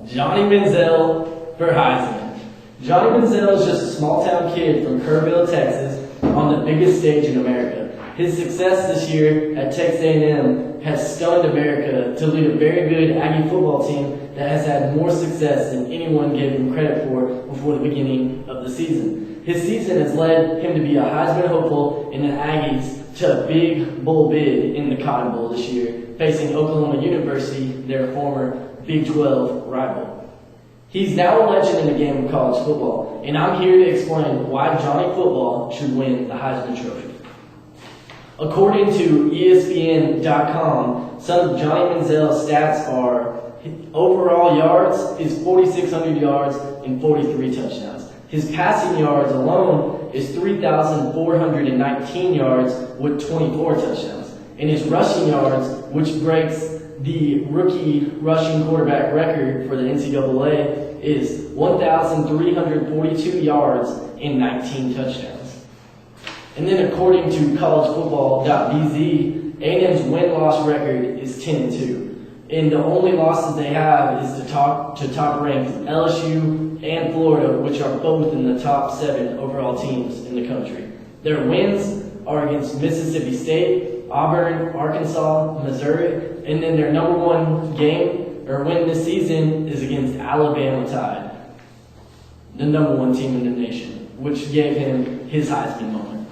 Johnny Manziel for Heisman. Johnny Manziel is just a small-town kid from Kerrville, Texas, on the biggest stage in America. His success this year at Texas A&M has stunned America to lead a very good Aggie football team that has had more success than anyone gave him credit for before the beginning of the season. His season has led him to be a Heisman hopeful in the Aggies to a big bowl bid in the Cotton Bowl this year, facing Oklahoma University, their former Big 12 rival. He's now a legend in the game of college football, and I'm here to explain why Johnny Football should win the Heisman Trophy. According to ESPN.com, some of Johnny Manziel's stats are overall yards is 4,600 yards and 43 touchdowns. His passing yards alone is 3,419 yards with 24 touchdowns. And his rushing yards, which breaks the rookie rushing quarterback record for the NCAA, is 1,342 yards and 19 touchdowns. And then according to collegefootball.bz, A&M's win-loss record is 10-2. And the only losses they have is to top-ranked LSU and Florida, which are both in the top 7 overall teams in the country. Their wins are against Mississippi State, Auburn, Arkansas, Missouri, and then their number one game or win this season is against Alabama Tide, the number one team in the nation, which gave him his Heisman moment.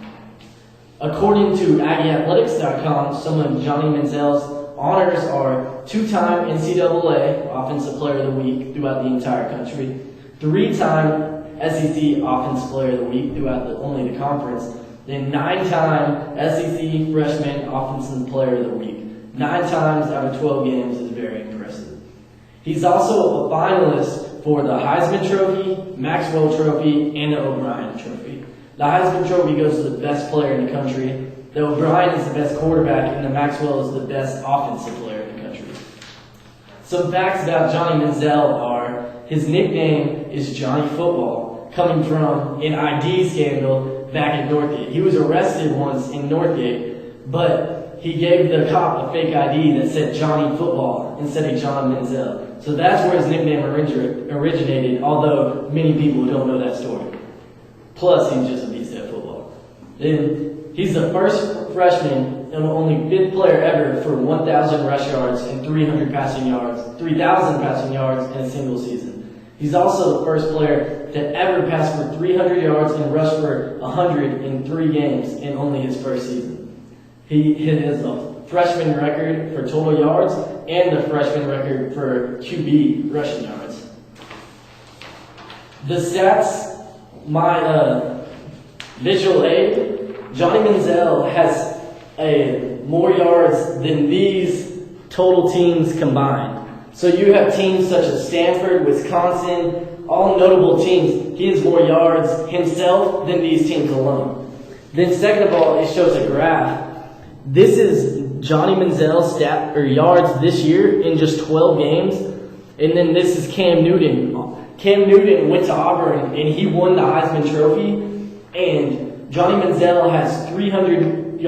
According to AggieAthletics.com, some of Johnny Manziel's honors are two-time NCAA Offensive Player of the Week throughout the entire country, three-time SEC Offensive Player of the Week throughout only the conference, then 9-time SEC Freshman Offensive Player of the Week. 9 times out of 12 games is very impressive. He's also a finalist for the Heisman Trophy, Maxwell Trophy, and the O'Brien Trophy. The Heisman Trophy goes to the best player in the country. The O'Brien is the best quarterback, and the Maxwell is the best offensive player in the country. Some facts about Johnny Manziel are his nickname is Johnny Football, coming from an ID scandal back in Northgate. He was arrested once in Northgate, but he gave the cop a fake ID that said Johnny Football instead of John Manziel. So that's where his nickname originated, although many people don't know that story. Plus, he's just a beast at football. Then, he's the first freshman and only 5th player ever for 1,000 rush yards and 3,000 passing yards in a single season. He's also the first player that ever passed for 300 yards and rushed for 100 in 3 games in only his first season. He has a freshman record for total yards and the freshman record for QB rushing yards. The stats, my visual aid, Johnny Manziel has more yards than these total teams combined. So you have teams such as Stanford, Wisconsin, all notable teams. He has more yards himself than these teams alone. Then second of all, it shows a graph. This is Johnny Manziel's yards this year in just 12 games. And then this is Cam Newton. Cam Newton went to Auburn and he won the Heisman Trophy. And Johnny Manziel has 300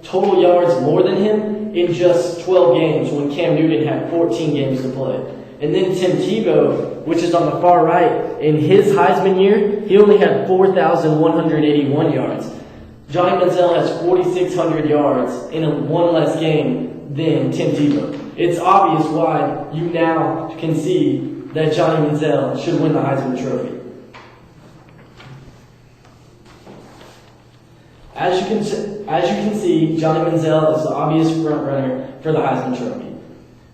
total yards more than him in just 12 games when Cam Newton had 14 games to play. And then Tim Tebow, which is on the far right, in his Heisman year, he only had 4,181 yards. Johnny Manziel has 4,600 yards in one less game than Tim Tebow. It's obvious why you now can see that Johnny Manziel should win the Heisman Trophy. As you can see, Johnny Manziel is the obvious front-runner for the Heisman Trophy.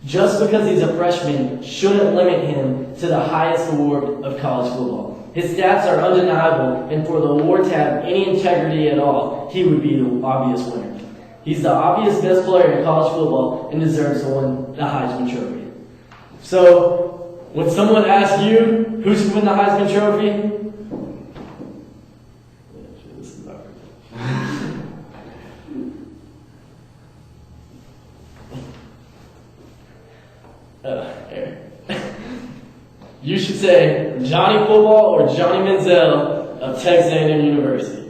Just because he's a freshman shouldn't limit him to the highest award of college football. His stats are undeniable, and for the award to have any integrity at all, he would be the obvious winner. He's the obvious best player in college football and deserves to win the Heisman Trophy. So, when someone asks you who should win the Heisman Trophy, you should say Johnny Football or Johnny Manziel of Texas A&M University.